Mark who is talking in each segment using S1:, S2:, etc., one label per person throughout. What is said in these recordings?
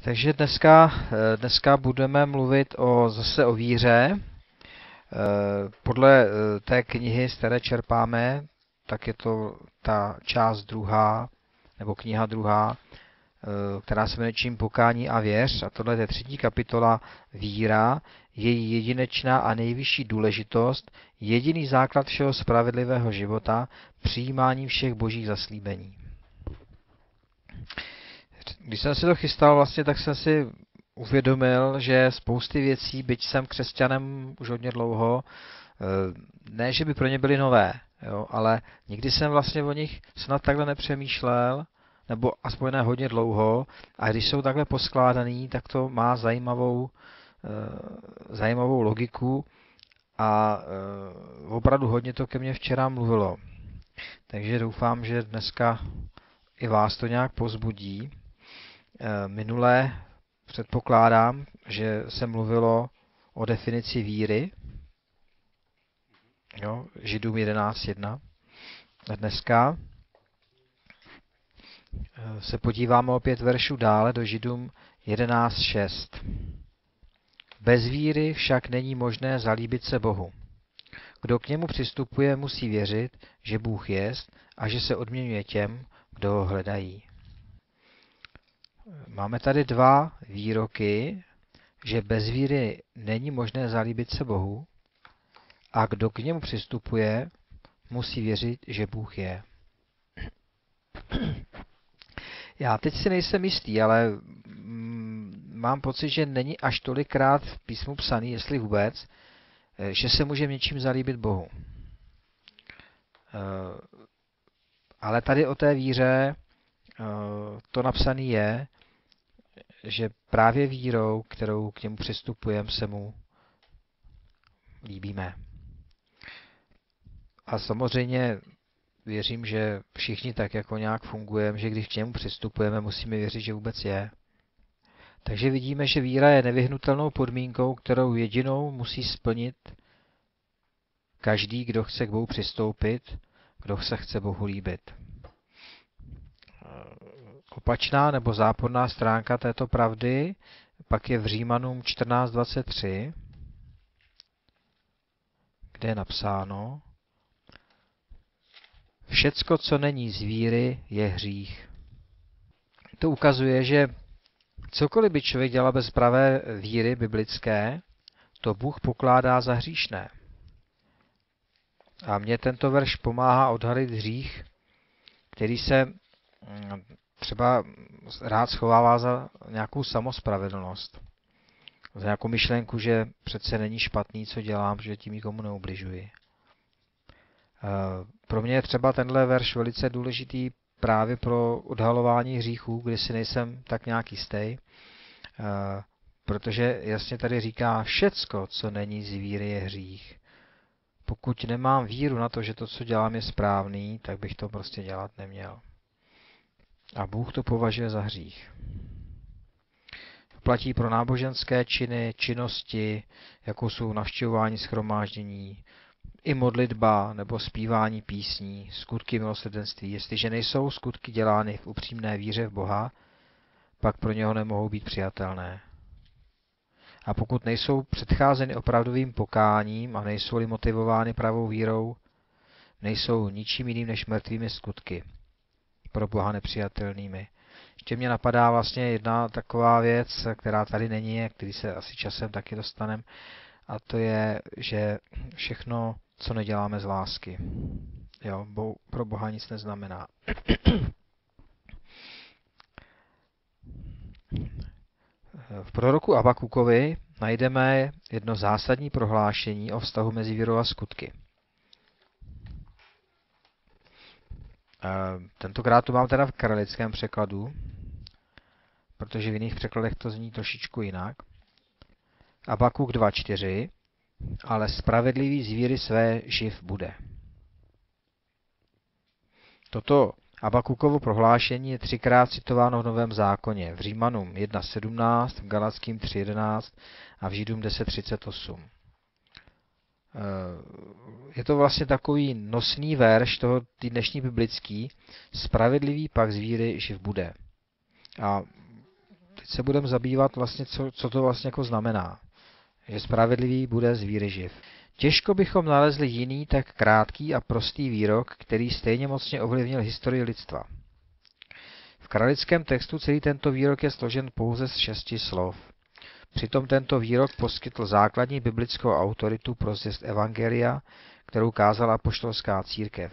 S1: Takže dneska budeme mluvit zase o víře. Podle té knihy, z které čerpáme, tak je to ta část druhá, nebo kniha druhá, která se jmenuje Čin pokání a věř. A tohle je třetí kapitola víra, její jedinečná a nejvyšší důležitost, jediný základ všeho spravedlivého života, přijímání všech božích zaslíbení. Když jsem si to chystal vlastně, tak jsem si uvědomil, že spousty věcí, byť jsem křesťanem už hodně dlouho, ne, že by pro ně byly nové, jo, ale nikdy jsem vlastně o nich snad takhle nepřemýšlel, nebo aspoň ne hodně dlouho, a když jsou takhle poskládaný, tak to má zajímavou logiku a opravdu hodně to ke mně včera mluvilo. Takže doufám, že dneska i vás to nějak povzbudí. Minule předpokládám, že se mluvilo o definici víry, jo, Židům 11.1. Dneska se podíváme o 5 veršů dále do Židům 11.6. Bez víry však není možné zalíbit se Bohu. Kdo k němu přistupuje, musí věřit, že Bůh jest a že se odměňuje těm, kdo ho hledají. Máme tady 2 výroky, že bez víry není možné zalíbit se Bohu a kdo k němu přistupuje, musí věřit, že Bůh je. Já teď si nejsem jistý, ale mám pocit, že není až tolikrát v písmu psaný, jestli vůbec, že se může něčím zalíbit Bohu. Ale tady o té víře to napsané je, že právě vírou, kterou k němu přistupujeme, se mu líbíme. A samozřejmě věřím, že všichni tak jako nějak fungujeme, že když k němu přistupujeme, musíme věřit, že vůbec je. Takže vidíme, že víra je nevyhnutelnou podmínkou, kterou jedinou musí splnit každý, kdo chce k Bohu přistoupit, kdo se chce Bohu líbit. Opačná nebo záporná stránka této pravdy pak je v Římanům 14.23, kde je napsáno: všecko, co není z víry, je hřích. To ukazuje, že cokoliv by člověk dělal bez pravé víry biblické, to Bůh pokládá za hříšné. A mně tento verš pomáhá odhalit hřích, který se třeba rád schovává za nějakou samospravedlnost. Za nějakou myšlenku, že přece není špatný, co dělám, že tím nikomu neubližuji. Pro mě je třeba tenhle verš velice důležitý právě pro odhalování hříchů, kdy si nejsem tak nějak jistý, protože jasně tady říká, všecko, co není z víry, je hřích. Pokud nemám víru na to, že to, co dělám, je správný, tak bych to prostě dělat neměl. A Bůh to považuje za hřích. Platí pro náboženské činy, činnosti, jako jsou navštěvování shromáždění, i modlitba nebo zpívání písní, skutky milosrdenství. Jestliže nejsou skutky dělány v upřímné víře v Boha, pak pro něho nemohou být přijatelné. A pokud nejsou předcházeny opravdovým pokáním a nejsou-li motivovány pravou vírou, nejsou ničím jiným než mrtvými skutky, pro Boha nepřijatelnými. Ještě mě napadá vlastně jedna taková věc, která tady není, a který se asi časem taky dostaneme, a to je, že všechno, co neděláme z lásky, jo, pro Boha nic neznamená. V proroku Abakukovi najdeme jedno zásadní prohlášení o vztahu mezi vírou a skutky. Tentokrát to mám teda v kralickém překladu, protože v jiných překladech to zní trošičku jinak. Abakuk 2.4. Ale spravedlivý z víry své živ bude. Toto Abakukovo prohlášení je 3krát citováno v Novém zákoně. V Římanům 1.17, v Galackým 3.11 a v Židům 10.38. Je to vlastně takový nosný verš toho dnešní biblický. Spravedlivý pak z víry živ bude. A teď teď se budeme zabývat vlastně, co to vlastně jako znamená. Že spravedlivý bude z víry živ. Těžko bychom nalezli jiný tak krátký a prostý výrok, který stejně mocně ovlivnil historii lidstva. V kralickém textu celý tento výrok je složen pouze z 6 slov. Přitom tento výrok poskytl základní biblickou autoritu pro zvěst evangelia, kterou kázala apoštolská církev.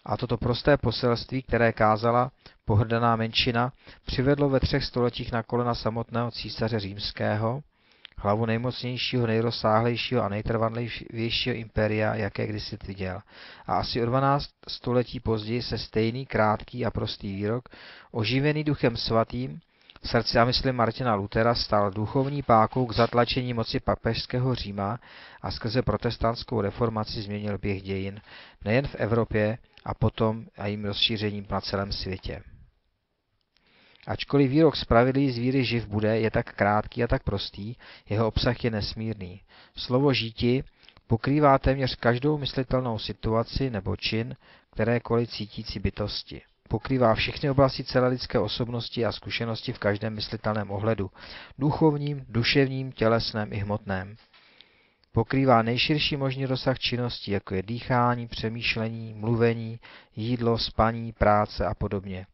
S1: A toto prosté poselství, které kázala pohrdaná menšina, přivedlo ve 3 stoletích na kolena samotného císaře římského, hlavu nejmocnějšího, nejrozsáhlejšího a nejtrvanlivějšího impéria, jaké kdy svět viděl. A asi o 12 století později se stejný krátký a prostý výrok, oživený Duchem svatým, v srdci a mysli Martina Luthera stal duchovní pákou k zatlačení moci papežského Říma a skrze protestantskou reformaci změnil běh dějin nejen v Evropě a potom a jejím rozšířením na celém světě. Ačkoliv výrok spravedlivý z víry živ bude, je tak krátký a tak prostý, jeho obsah je nesmírný. Slovo žíti pokrývá téměř každou myslitelnou situaci nebo čin kterékoliv cítící bytosti. Pokrývá všechny oblasti celé lidské osobnosti a zkušenosti v každém myslitelném ohledu, duchovním, duševním, tělesném i hmotném. Pokrývá nejširší možný rozsah činností, jako je dýchání, přemýšlení, mluvení, jídlo, spaní, práce a podobně.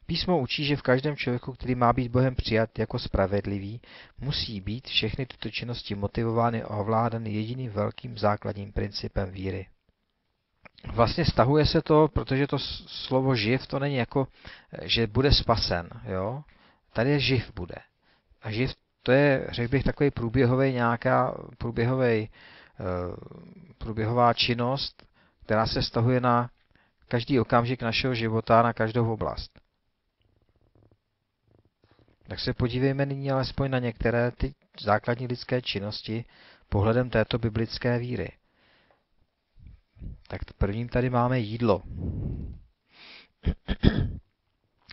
S1: Písmo učí, že v každém člověku, který má být Bohem přijat jako spravedlivý, musí být všechny tyto činnosti motivovány a ovládány jediným velkým základním principem víry. Vlastně stahuje se to, protože to slovo živ to není jako, že bude spasen. Jo? Tady je živ bude. A živ to je, řekl bych, takový průběhová činnost, která se stahuje na každý okamžik našeho života, na každou oblast. Tak se podívejme nyní alespoň na některé ty základní lidské činnosti pohledem této biblické víry. Tak prvním tady máme jídlo.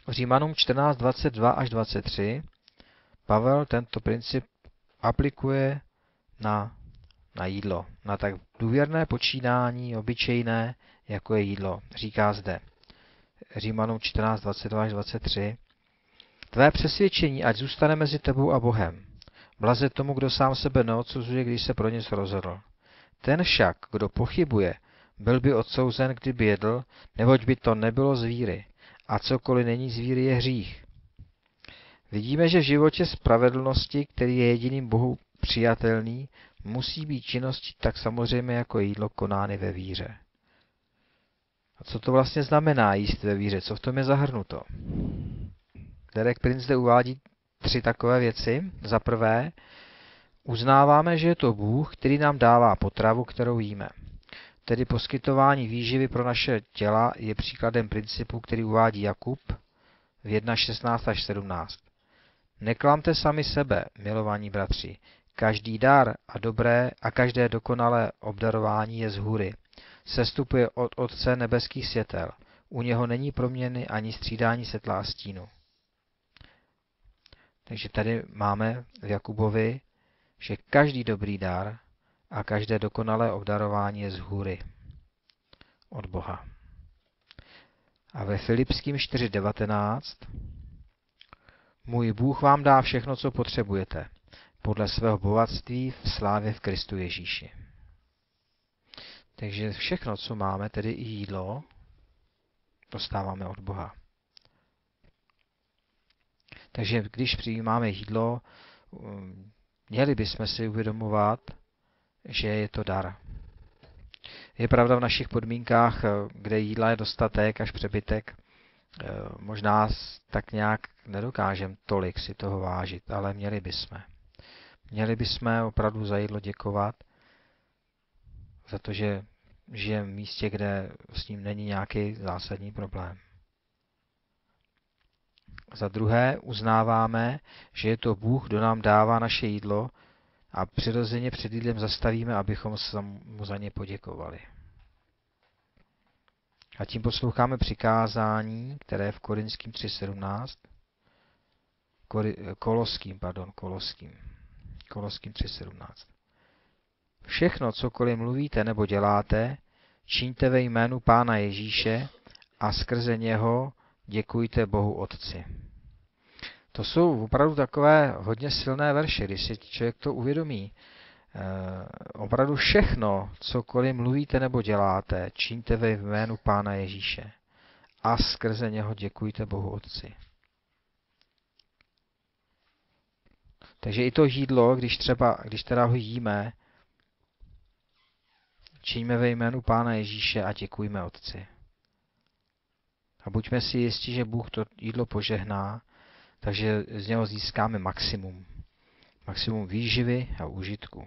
S1: V Římanům 14, 22 až 23 Pavel tento princip aplikuje na jídlo, na tak důvěrné počínání, obyčejné, jako je jídlo. Říká zde Římanům 14, 22 až 23 Tvé přesvědčení, ať zůstane mezi tebou a Bohem. Blaze tomu, kdo sám sebe neodsuzuje, když se pro něco rozhodl. Ten však, kdo pochybuje, byl by odsouzen, kdyby jedl, neboť by to nebylo z víry. A cokoliv není z víry, je hřích. Vidíme, že v životě spravedlnosti, který je jediným Bohu přijatelný, musí být činnosti tak samozřejmě jako jídlo konány ve víře. A co to vlastně znamená jíst ve víře? Co v tom je zahrnuto? Derek Prince zde uvádí 3 takové věci. Za prvé, uznáváme, že je to Bůh, který nám dává potravu, kterou jíme. Tedy poskytování výživy pro naše těla je příkladem principu, který uvádí Jakub v 1.16 až 17. Neklamte sami sebe, milovaní bratři. Každý dar a dobré a každé dokonalé obdarování je z hůry. Sestupuje od Otce nebeských světel. U něho není proměny ani střídání světla a stínu. Takže tady máme v Jakubovi, že každý dobrý dar a každé dokonalé obdarování je z hůry od Boha. A ve Filipským 4.19 Můj Bůh vám dá všechno, co potřebujete, podle svého bohatství v slávě v Kristu Ježíši. Takže všechno, co máme, tedy i jídlo, dostáváme od Boha. Takže když přijímáme jídlo, měli bychom si uvědomovat, že je to dar. Je pravda v našich podmínkách, kde jídla je dostatek až přebytek, možná tak nějak nedokážeme tolik si toho vážit, ale měli bychom. Měli bychom opravdu za jídlo děkovat, za to, že žijeme v místě, kde s ním není nějaký zásadní problém. Za druhé uznáváme, že je to Bůh, kdo nám dává naše jídlo a přirozeně před jídlem zastavíme, abychom mu za ně poděkovali. A tím posloucháme přikázání, které je v Korinským 3.17, Koloským 3.17. Všechno, cokoliv mluvíte nebo děláte, čiňte ve jménu Pána Ježíše a skrze něho děkujte Bohu Otci. To jsou opravdu takové hodně silné verše, když si člověk to uvědomí. Opravdu všechno, cokoliv mluvíte nebo děláte, čiňte ve jménu Pána Ježíše a skrze něho děkujte Bohu Otci. Takže i to jídlo, když teda ho jíme, čiňme ve jménu Pána Ježíše a děkujme Otci. A buďme si jistí, že Bůh to jídlo požehná, takže z něho získáme maximum. Maximum výživy a užitku.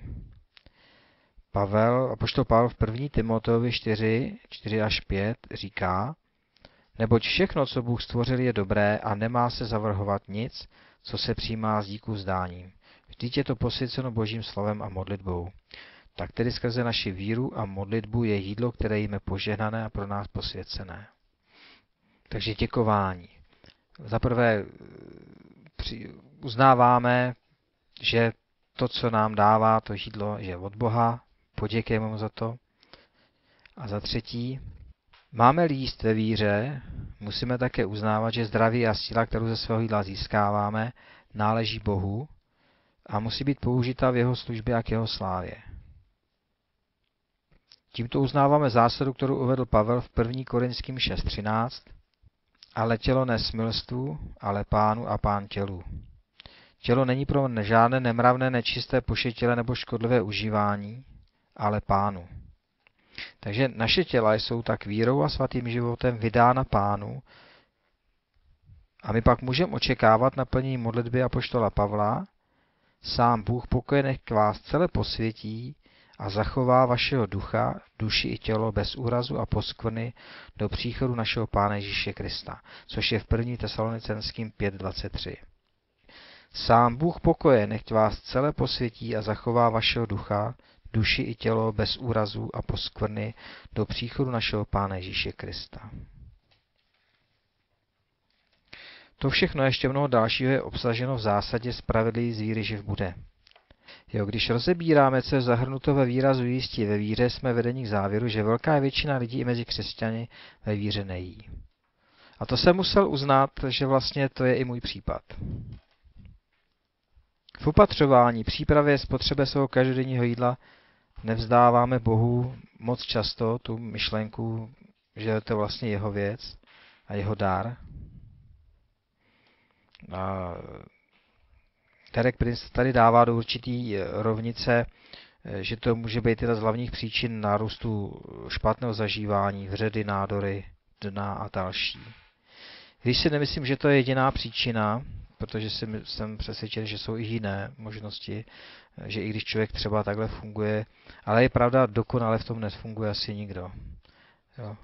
S1: Apoštol Pavel v 1. Timoteovi 4 až 5 říká, neboť všechno, co Bůh stvořil, je dobré a nemá se zavrhovat nic, co se přijímá s díku vzdáním. Vždyť je to posvěceno Božím slovem a modlitbou. Tak tedy skrze naši víru a modlitbu je jídlo, které jíme požehnané a pro nás posvěcené. Takže děkování. Za prvé uznáváme, že to, co nám dává to jídlo, je od Boha, poděkujeme mu za to. A za třetí, máme-li jíst ve víře, musíme také uznávat, že zdraví a síla, kterou ze svého jídla získáváme, náleží Bohu a musí být použita v jeho službě a k jeho slávě. Tímto uznáváme zásadu, kterou uvedl Pavel v 1. Korinským 6.13. Ale tělo ne smilstvu, ale Pánu a Pán tělu. Tělo není pro žádné nemravné, nečisté, pošetilé nebo škodlivé užívání, ale Pánu. Takže naše těla jsou tak vírou a svatým životem vydána Pánu a my pak můžeme očekávat naplnění modlitby apoštola Pavla. Sám Bůh pokoje nech vás celé posvětí a zachová vašeho ducha, duši i tělo bez úrazu a poskvrny do příchodu našeho Pána Ježíše Krista, což je v 1. Tesalonicenským 5.23. Sám Bůh pokoje nechť vás celé posvětí a zachová vašeho ducha, duši i tělo bez úrazu a poskvrny do příchodu našeho Pána Ježíše Krista. To všechno ještě mnoho dalšího je obsaženo v zásadě spravedlivý z víry živ bude. Když rozebíráme, co je zahrnuto ve výrazu jistí ve víře, jsme vedeni k závěru, že velká většina lidí i mezi křesťany ve víře nejí. A to jsem musel uznat, že vlastně to je i můj případ. V opatřování, přípravě, spotřebě svého každodenního jídla nevzdáváme Bohu moc často tu myšlenku, že to je vlastně jeho věc a jeho dar. A Derek Prince tady dává do určitý rovnice, že to může být jedna z hlavních příčin nárůstu špatného zažívání, vředy, nádory, dna a další. Když si nemyslím, že to je jediná příčina, protože jsem přesvědčen, že jsou i jiné možnosti, že i když člověk třeba takhle funguje, ale je pravda, dokonale v tom nefunguje asi nikdo. Jo.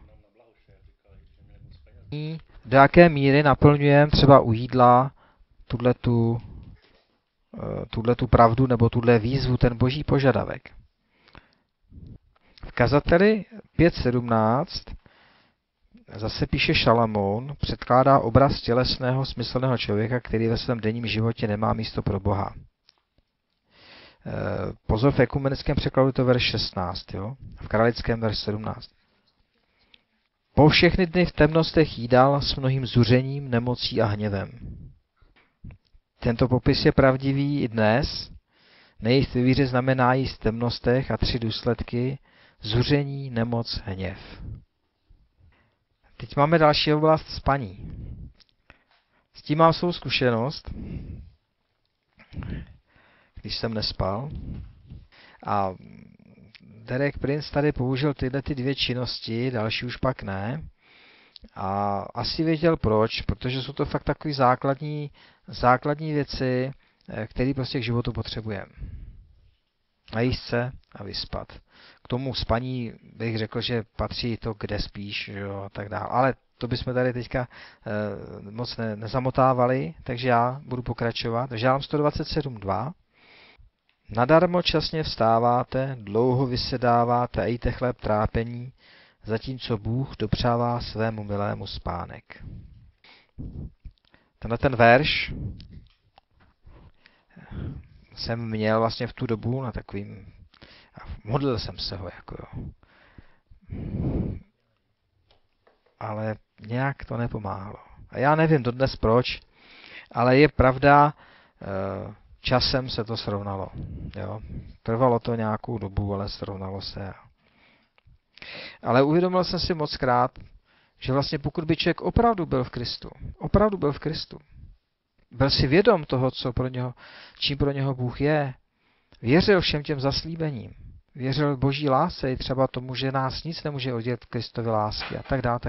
S1: Do jaké míry naplňujeme třeba u jídla tuhletu pravdu nebo tuhle výzvu, ten boží požadavek. V Kazateli 5.17 zase píše Šalamoun, předkládá obraz tělesného, smyslného člověka, který ve svém denním životě nemá místo pro Boha. Pozor, v ekumenickém překladu to verš 16, jo? V kralickém verš 17. Po všechny dny v temnostech jídal s mnohým zuřením, nemocí a hněvem. Tento popis je pravdivý i dnes. Nejíst ve víře znamená jíst v temnostech a 3 důsledky: zuření, nemoc, hněv. Teď máme další oblast spaní. S tím mám svou zkušenost, když jsem nespal. A Derek Prince tady použil tyhle 2 činnosti, další už pak ne. A asi věděl proč, protože jsou to fakt takové základní věci, které prostě k životu potřebujeme. Najíst se a vyspat. K tomu spaní bych řekl, že patří to, kde spíš, jo, a tak dále. Ale to bychom tady teďka moc nezamotávali, takže já budu pokračovat. Žálm 127.2. Nadarmo časně vstáváte, dlouho vysedáváte a jíte chléb trápení, zatímco Bůh dopřává svému milému spánek. Ten verš jsem měl vlastně v tu dobu na takovým, a modlil jsem se ho, jako jo. Ale nějak to nepomáhalo. A já nevím dodnes proč, Ale je pravda, časem se to srovnalo. Jo. Trvalo to nějakou dobu, ale srovnalo se. Ale uvědomil jsem si mockrát, že vlastně pokud by člověk opravdu byl v Kristu, byl si vědom toho, čím pro něho Bůh je, věřil všem těm zaslíbením, věřil Boží lásce i třeba tomu, že nás nic nemůže oddělit Kristovy lásky a tak dále,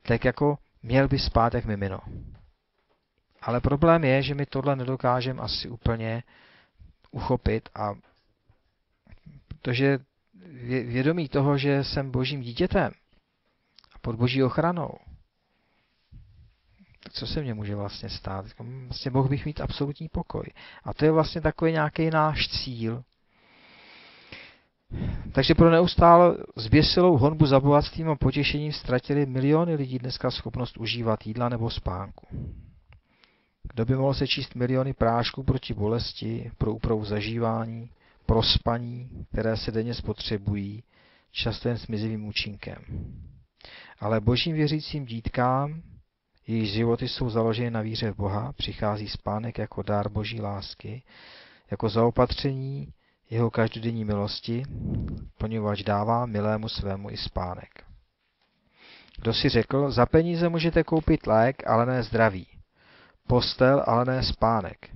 S1: tak jako měl by spát jak mimino. Ale problém je, že my tohle nedokážeme asi úplně uchopit, a protože vědomí toho, že jsem Božím dítětem a pod Boží ochranou, tak co se mně může vlastně stát? Vlastně mohl bych mít absolutní pokoj. A to je vlastně takový nějaký náš cíl. Takže pro neustále zběsilou honbu za bohatstvím a potěšením ztratili miliony lidí dneska schopnost užívat jídla nebo spánku. Kdo by mohl sečíst miliony prášků proti bolesti, pro úpravu zažívání, pro spaní, které se denně spotřebují, často jen s mizivým účinkem. Ale božím věřícím dítkám, jejichž životy jsou založeny na víře v Boha, přichází spánek jako dár Boží lásky, jako zaopatření jeho každodenní milosti, poněvadž dává milému svému i spánek. Kdo si řekl, za peníze můžete koupit lék, ale ne zdraví, postel, ale ne spánek.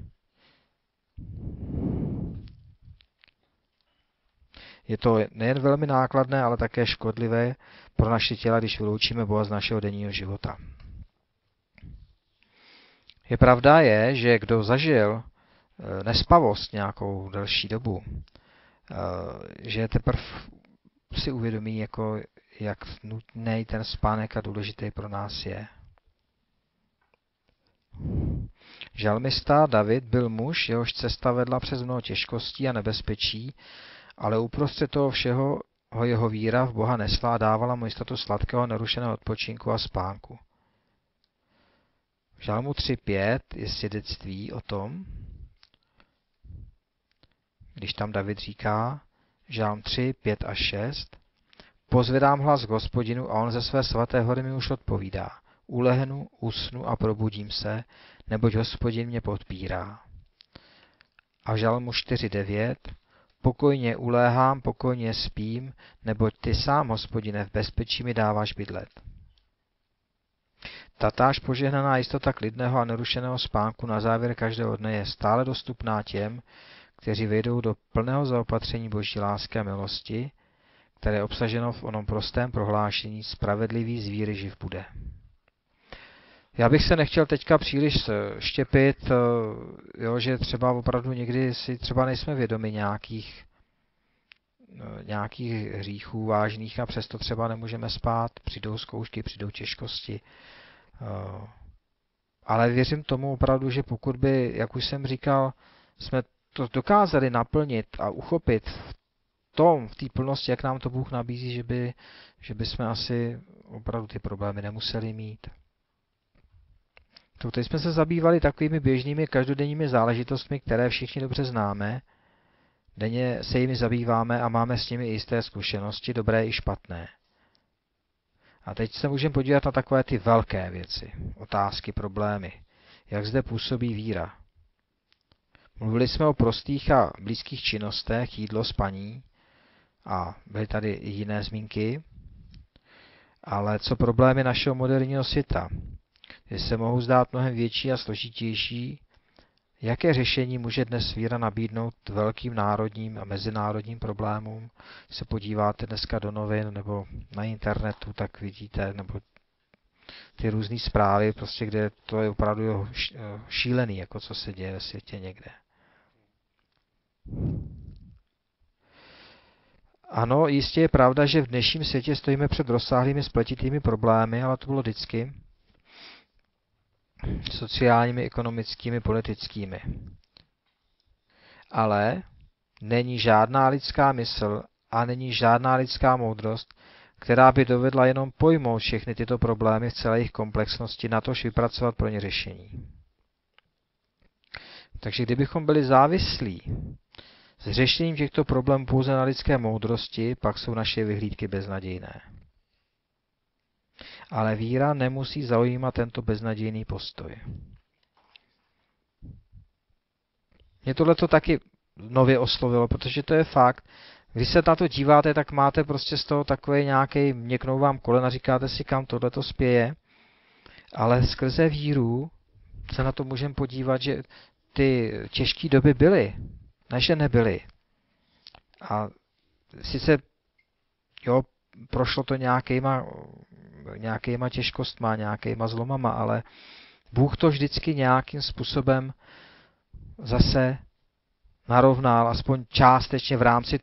S1: Je to nejen velmi nákladné, ale také škodlivé pro naše těla, když vyloučíme Boha z našeho denního života. Je pravda je, že kdo zažil nespavost nějakou delší dobu, že teprve si uvědomí, jako, jak nutný ten spánek a důležitý pro nás je. Žalmista David byl muž, jehož cesta vedla přes mnoho těžkostí a nebezpečí, ale uprostřed toho všeho ho jeho víra v Boha nesla a dávala mu jistotu sladkého nerušeného odpočinku a spánku. V Žalmu 3.5 je svědectví o tom, když tam David říká, Žalm 3, 5 a 6, pozvedám hlas k Hospodinu a on ze své svaté hory mi už odpovídá. Ulehnu, usnu a probudím se, neboť Hospodin mě podpírá. A v Žalmu 4.9, pokojně uléhám, pokojně spím, neboť ty sám, Hospodine, v bezpečí mi dáváš bydlet. Tatáž požehnaná jistota klidného a nerušeného spánku na závěr každého dne je stále dostupná těm, kteří vejdou do plného zaopatření Boží lásky a milosti, které je obsaženo v onom prostém prohlášení spravedlivý z víry živ bude. Já bych se nechtěl teďka příliš štěpit, že třeba opravdu někdy si třeba nejsme vědomi nějakých hříchů vážných a přesto třeba nemůžeme spát, přijdou zkoušky, přijdou těžkosti. Ale věřím tomu opravdu, že pokud by, jak už jsem říkal, jsme to dokázali naplnit a uchopit v té plnosti, jak nám to Bůh nabízí, že by jsme asi opravdu ty problémy nemuseli mít. Teď jsme se zabývali takovými běžnými každodenními záležitostmi, které všichni dobře známe. Denně se jimi zabýváme a máme s nimi jisté zkušenosti, dobré i špatné. A teď se můžeme podívat na takové ty velké věci, otázky, problémy. Jak zde působí víra? Mluvili jsme o prostých a blízkých činnostech, jídlo, spaní a byly tady i jiné zmínky. Ale co problémy našeho moderního světa? Že se mohou zdát mnohem větší a složitější, jaké řešení může dnes víra nabídnout velkým národním a mezinárodním problémům? Když se podíváte dneska do novin nebo na internetu, tak vidíte, nebo ty různé zprávy, prostě, kde to je opravdu šílený, jako co se děje ve světě někde. Ano, jistě je pravda, že v dnešním světě stojíme před rozsáhlými spletitými problémy, ale to bylo vždycky. Sociálními, ekonomickými, politickými. Ale není žádná lidská mysl a není žádná lidská moudrost, která by dovedla jenom pojmout všechny tyto problémy v celé jejich komplexnosti, natož vypracovat pro ně řešení. Takže kdybychom byli závislí s řešením těchto problémů pouze na lidské moudrosti, pak jsou naše vyhlídky beznadějné. Ale víra nemusí zaujímat tento beznadějný postoj. Mě tohleto taky nově oslovilo, protože to je fakt. Když se na to díváte, tak máte prostě z toho takový nějaký, měknou vám kolena, říkáte si, kam tohleto spěje, ale skrze víru se na to můžeme podívat, že ty těžké doby byly, ne že nebyly. A sice, jo, prošlo to nějakýma těžkostma, nějakýma zlomama, ale Bůh to vždycky nějakým způsobem zase narovnal, aspoň částečně v rámci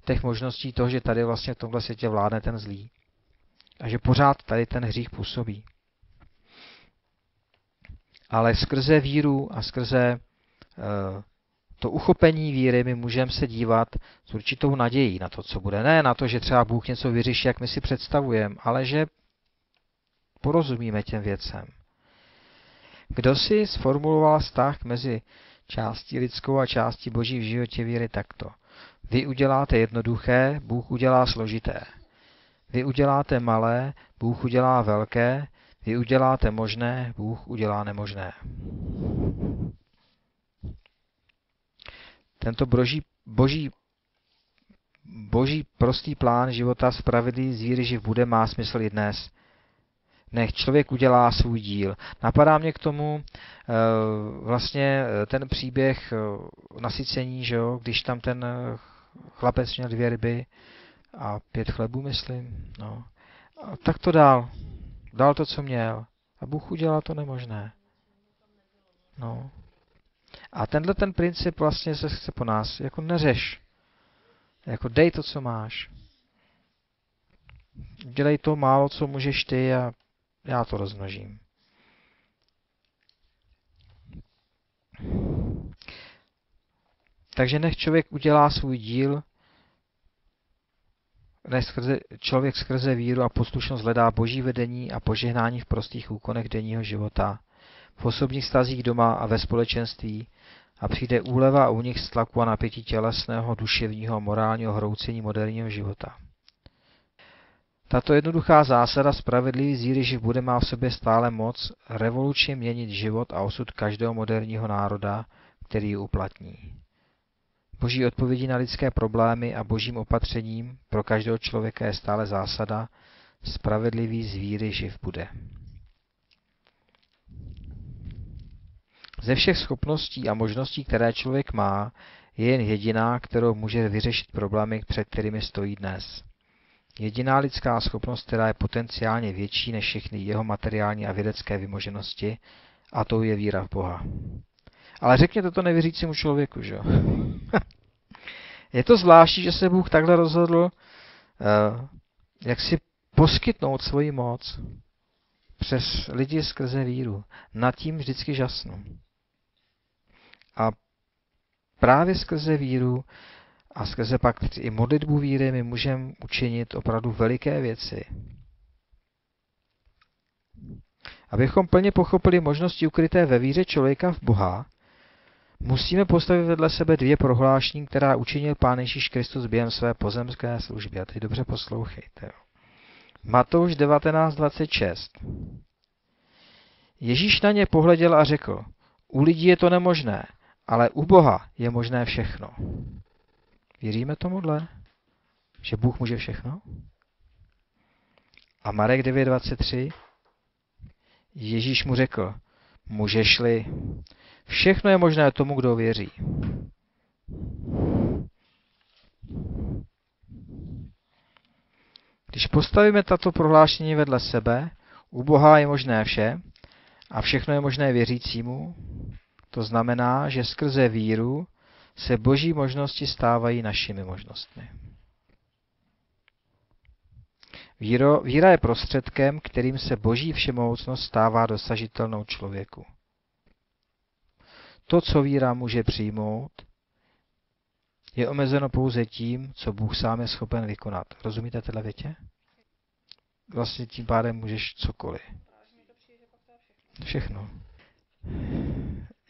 S1: těch možností toho, že tady vlastně v tomhle světě vládne ten zlý. A že pořád tady ten hřích působí. Ale skrze víru a skrze to uchopení víry my můžeme se dívat s určitou nadějí na to, co bude. Ne na to, že třeba Bůh něco vyřeší, jak my si představujeme, ale že porozumíme těm věcem. Kdo si sformuloval vztah mezi částí lidskou a částí Boží v životě víry takto? Vy uděláte jednoduché, Bůh udělá složité. Vy uděláte malé, Bůh udělá velké. Vy uděláte možné, Bůh udělá nemožné. Tento boží prostý plán života spravedlivý z víry živ bude má smysl i dnes. Nech člověk udělá svůj díl. Napadá mě k tomu vlastně ten příběh nasycení, že jo? Když tam ten chlapec měl 2 ryby a 5 chlebů, myslím. No. A tak to dal. Dal to, co měl. A Bůh udělal to nemožné. No. A tenhle ten princip vlastně se chce po nás. Jako neřeš. Jako dej to, co máš. Dělej to málo, co můžeš ty a já to rozmnožím. Takže nech člověk udělá svůj díl, člověk skrze víru a poslušnost hledá Boží vedení a požehnání v prostých úkonech denního života, v osobních vztazích doma a ve společenství a přijde úleva a únik z tlaku a napětí tělesného, duševního a morálního hroucení moderního života. Tato jednoduchá zásada spravedlivý z víry živ bude má v sobě stále moc revolučně měnit život a osud každého moderního národa, který ji uplatní. Boží odpovědí na lidské problémy a božím opatřením pro každého člověka je stále zásada spravedlivý z víry živ bude. Ze všech schopností a možností, které člověk má, je jen jediná, kterou může vyřešit problémy, před kterými stojí dnes. Jediná lidská schopnost, která je potenciálně větší než všechny jeho materiální a vědecké vymoženosti, a to je víra v Boha. Ale řekněte to nevěřícímu člověku, že jo? Je to zvláštní, že se Bůh takhle rozhodl, jak si poskytnout svoji moc přes lidi skrze víru. Nad tím vždycky žasnu. A právě skrze víru a skrze pak i modlitbu víry my můžeme učinit opravdu veliké věci. Abychom plně pochopili možnosti ukryté ve víře člověka v Boha, musíme postavit vedle sebe 2 prohlášení, která učinil Pán Ježíš Kristus během své pozemské služby. A teď dobře poslouchejte. Jo. Matouš 19:26. Ježíš na ně pohleděl a řekl, u lidí je to nemožné, ale u Boha je možné všechno. Věříme tomuhle? Že Bůh může všechno? A Marek 9:23. Ježíš mu řekl, můžeš-li, všechno je možné tomu, kdo věří. Když postavíme tato prohlášení vedle sebe, u Boha je možné vše a všechno je možné věřícímu, to znamená, že skrze víru se boží možnosti stávají našimi možnostmi. Víra je prostředkem, kterým se boží všemohoucnost stává dosažitelnou člověku. To, co víra může přijmout, je omezeno pouze tím, co Bůh sám je schopen vykonat. Rozumíte téhle větě? Vlastně tím pádem můžeš cokoliv. Všechno.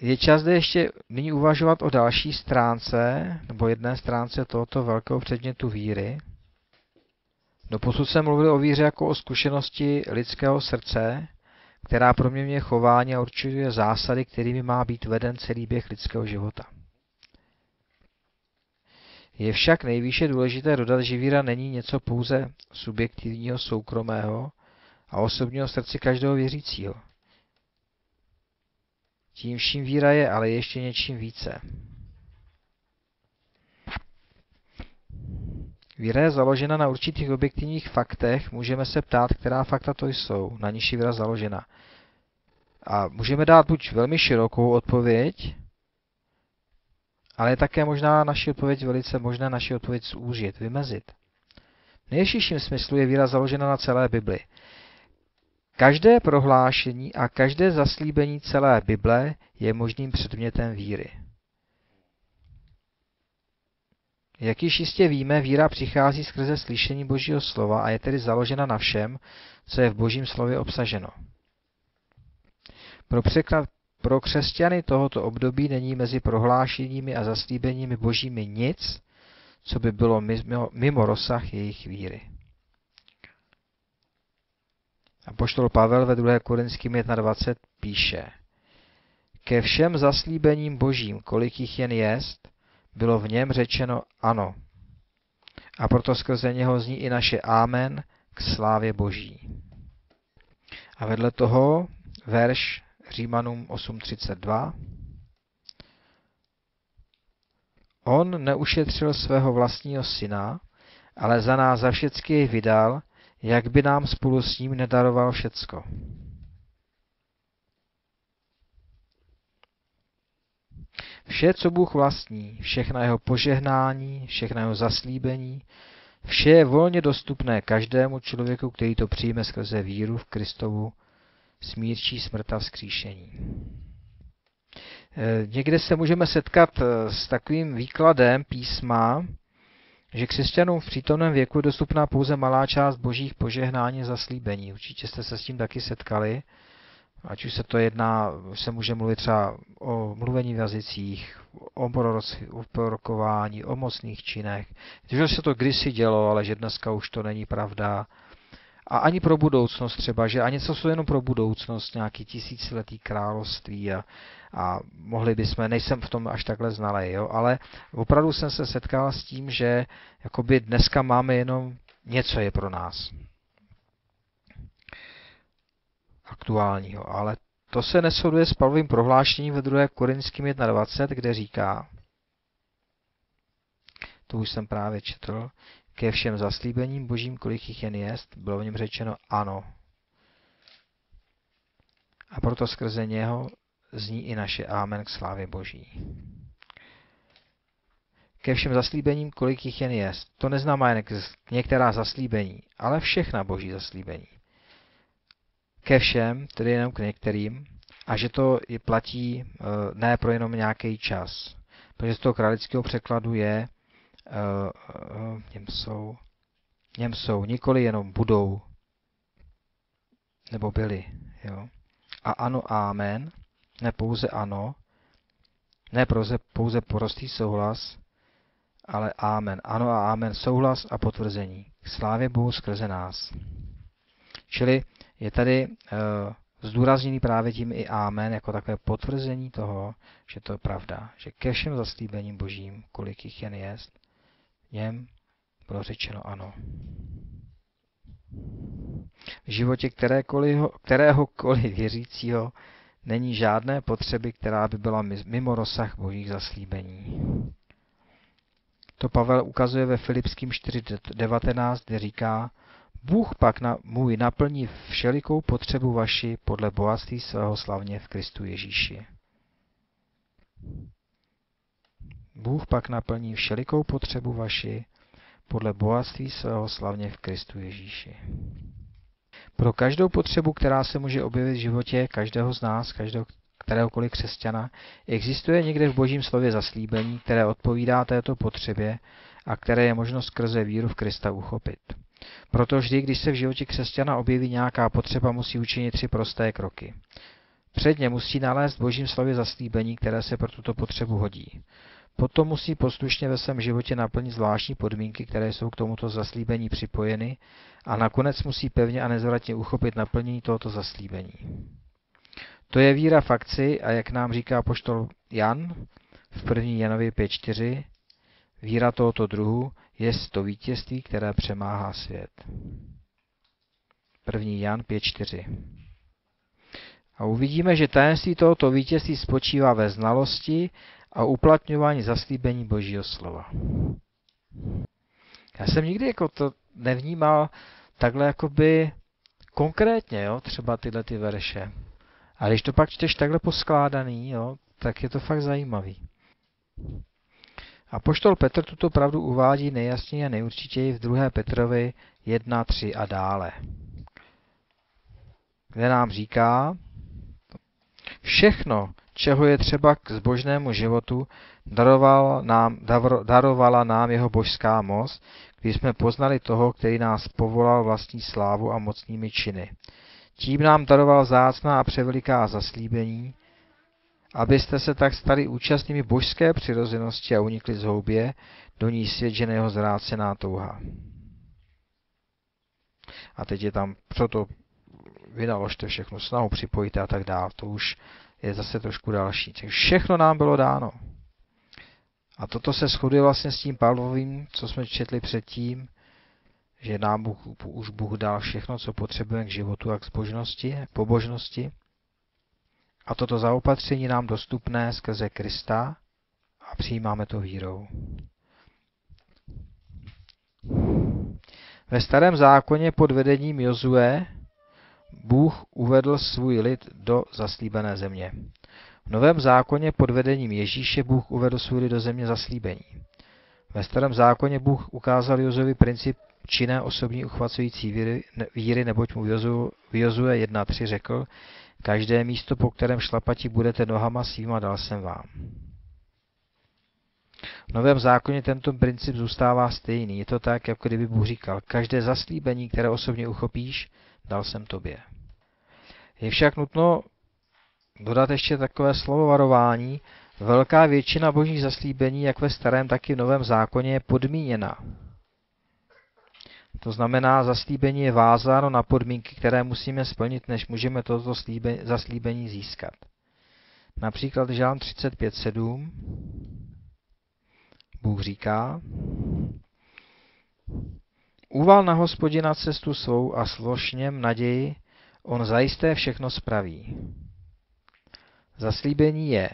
S1: Je čas zde ještě nyní uvažovat o další stránce, nebo jedné stránce tohoto velkého předmětu víry. Doposud jsem mluvil o víře jako o zkušenosti lidského srdce, která proměňuje chování a určuje zásady, kterými má být veden celý běh lidského života. Je však nejvýše důležité dodat, že víra není něco pouze subjektivního, soukromého a osobního srdce každého věřícího. Tím vším víra je ale ještě něčím více. Víra je založena na určitých objektivních faktech, můžeme se ptát, která fakta to jsou, na níž je víra založena. A můžeme dát buď velmi širokou odpověď, ale je také možná naši odpověď velice možné naši odpověď zúžit, vymezit. V nejširším smyslu je víra založena na celé Bibli. Každé prohlášení a každé zaslíbení celé Bible je možným předmětem víry. Jak již jistě víme, víra přichází skrze slyšení Božího slova a je tedy založena na všem, co je v Božím slově obsaženo. Pro křesťany tohoto období není mezi prohlášeními a zaslíbeními Božími nic, co by bylo mimo rozsah jejich víry. Apoštol Pavel ve 2. Korinským 1.20 píše: Ke všem zaslíbením Božím, kolik jich jen jest, bylo v něm řečeno ano. A proto skrze něho zní i naše amen k slávě Boží. A vedle toho verš Římanům 8.32. On neušetřil svého vlastního syna, ale za nás za všecky jej vydal, jak by nám spolu s ním nedaroval všecko. Vše, co Bůh vlastní, všechna jeho požehnání, všechna jeho zaslíbení, vše je volně dostupné každému člověku, který to přijme skrze víru v Kristovu smírčí smrt a vzkříšení. Někde se můžeme setkat s takovým výkladem písma, že křesťanům v přítomném věku je dostupná pouze malá část božích požehnání a zaslíbení. Určitě jste se s tím taky setkali. Ať už se to jedná, se může mluvit třeba o mluvení v jazycích, o prorokování, o mocných činech. Že se to kdysi dělo, ale že dneska už to není pravda. A ani pro budoucnost třeba, že ani co jsou jenom pro budoucnost, nějaký tisíciletý království a mohli bychom, nejsem v tom až takhle znalej, jo, ale opravdu jsem se setkal s tím, že jakoby dneska máme jenom něco je pro nás aktuálního, ale to se neshoduje s Pavlovým prohlášením ve 2. Korinským 1.20, kde říká, to už jsem právě četl, ke všem zaslíbením Božím, kolik jich jen jest, bylo v něm řečeno ano. A proto skrze něho zní i naše amen k slávě Boží. Ke všem zaslíbením, kolik jich jen jest. To neznamená jen některá zaslíbení, ale všechna Boží zaslíbení. Ke všem, tedy jenom k některým, a že to platí ne pro jenom nějaký čas. Protože z toho kralického překladu je něm jsou, nikoli jenom budou, nebo byli. Jo. A ano, amen, ne pouze ano, ne pouze prostý souhlas, ale amen. Ano a amen, souhlas a potvrzení. K slávě Bohu skrze nás. Čili je tady zdůrazněný právě tím i amen, jako takové potvrzení toho, že to je pravda. Že ke všem zaslíbením Božím, kolik jich jen jest, něm bylo řečeno ano. V životě kteréhokoliv věřícího není žádné potřeby, která by byla mimo rozsah Božích zaslíbení. To Pavel ukazuje ve Filipským 4.19, kde říká, Bůh pak můj naplní všelikou potřebu vaši podle bohatství svého slavně v Kristu Ježíši. Bůh pak naplní všelikou potřebu vaši podle bohatství svého slavně v Kristu Ježíši. Pro každou potřebu, která se může objevit v životě každého z nás, kteréhokoliv křesťana, existuje někde v Božím slově zaslíbení, které odpovídá této potřebě a které je možno skrze víru v Krista uchopit. Proto vždy, když se v životě křesťana objeví nějaká potřeba, musí učinit 3 prosté kroky. Předně musí nalézt v Božím slově zaslíbení, které se pro tuto potřebu hodí. Potom musí poslušně ve svém životě naplnit zvláštní podmínky, které jsou k tomuto zaslíbení připojeny, a nakonec musí pevně a nezvratně uchopit naplnění tohoto zaslíbení. To je víra v akci a jak nám říká apoštol Jan v 1. Janově 5.4, Víra tohoto druhu je to vítězství, které přemáhá svět. 1. Jan 5.4. A uvidíme, že tajemství tohoto vítězství spočívá ve znalosti a uplatňování zaslíbení Božího slova. Já jsem nikdy jako to nevnímal takhle jakoby konkrétně, jo, třeba tyhle ty verše. A když to pak čteš takhle poskládaný, jo, tak je to fakt zajímavý. Apoštol Petr tuto pravdu uvádí nejjasněji a nejurčitěji v 2. Petrovi 1.3 a dále, kde nám říká: všechno, čeho je třeba k zbožnému životu, darovala nám jeho božská moc, když jsme poznali toho, který nás povolal vlastní slávu a mocnými činy. Tím nám daroval vzácná a převeliká zaslíbení, abyste se tak stali účastnými božské přirozenosti a unikli z houbě, do ní svět žene jeho zvrácená touha. A teď je tam, proto vynaložte všechno snahu, připojte a tak dále. To už je zase trošku další. Takže všechno nám bylo dáno. A toto se shoduje vlastně s tím Pavlovým, co jsme četli předtím, že nám už Bůh dal všechno, co potřebujeme k životu a k zbožnosti, k pobožnosti. A toto zaopatření nám dostupné skrze Krista a přijímáme to vírou. Ve Starém zákoně pod vedením Jozue Bůh uvedl svůj lid do zaslíbené země. V Novém zákoně pod vedením Ježíše Bůh uvedl svůj lid do země zaslíbení. Ve Starém zákoně Bůh ukázal Jozuevi princip činné osobní uchvacující víry, neboť mu v Jozue 1.3 řekl: každé místo, po kterém šlapati budete nohama svýma, dal jsem vám. V Novém zákoně tento princip zůstává stejný. Je to tak, jako kdyby Bůh říkal: každé zaslíbení, které osobně uchopíš, dal jsem tobě. Je však nutno dodat ještě takové slovo varování. Velká většina božích zaslíbení, jak ve Starém, tak i v Novém zákoně, je podmíněna. To znamená, zaslíbení je vázáno na podmínky, které musíme splnit, než můžeme toto zaslíbení získat. Například Žálm 35.7. Bůh říká: uval na Hospodina cestu svou a slož v něm naději, on zajisté všechno spraví. Zaslíbení je: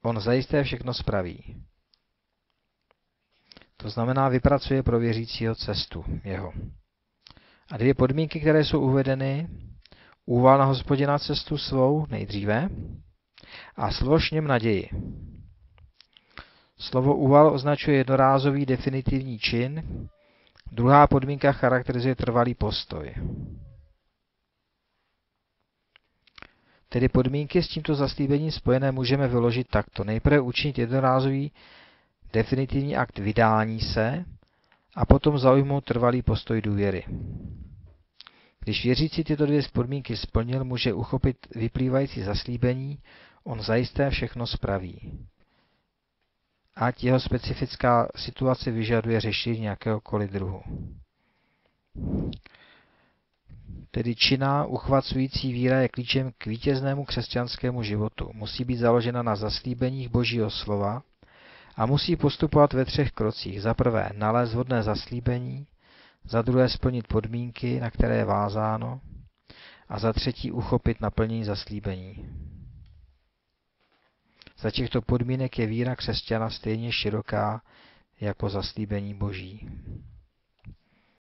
S1: on zajisté všechno spraví. To znamená, vypracuje pro věřícího cestu jeho. A dvě podmínky, které jsou uvedeny: uval na Hospodina cestu svou nejdříve a slož v něm naději. Slovo uval označuje jednorázový definitivní čin, druhá podmínka charakterizuje trvalý postoj. Tedy podmínky s tímto zaslíbením spojené můžeme vyložit takto. Nejprve učinit jednorázový definitivní akt vydání se a potom zaujmout trvalý postoj důvěry. Když věřící tyto dvě podmínky splnil, může uchopit vyplývající zaslíbení, on zajisté všechno spraví. Ať jeho specifická situace vyžaduje řešení nějakéhokoliv druhu. Tedy činná, uchvacující víra je klíčem k vítěznému křesťanskému životu. Musí být založena na zaslíbeních Božího slova a musí postupovat ve 3 krocích. Za prvé nalézt vhodné zaslíbení, za druhé splnit podmínky, na které je vázáno, a za třetí uchopit naplnění zaslíbení. Za těchto podmínek je víra křesťana stejně široká jako zaslíbení Boží.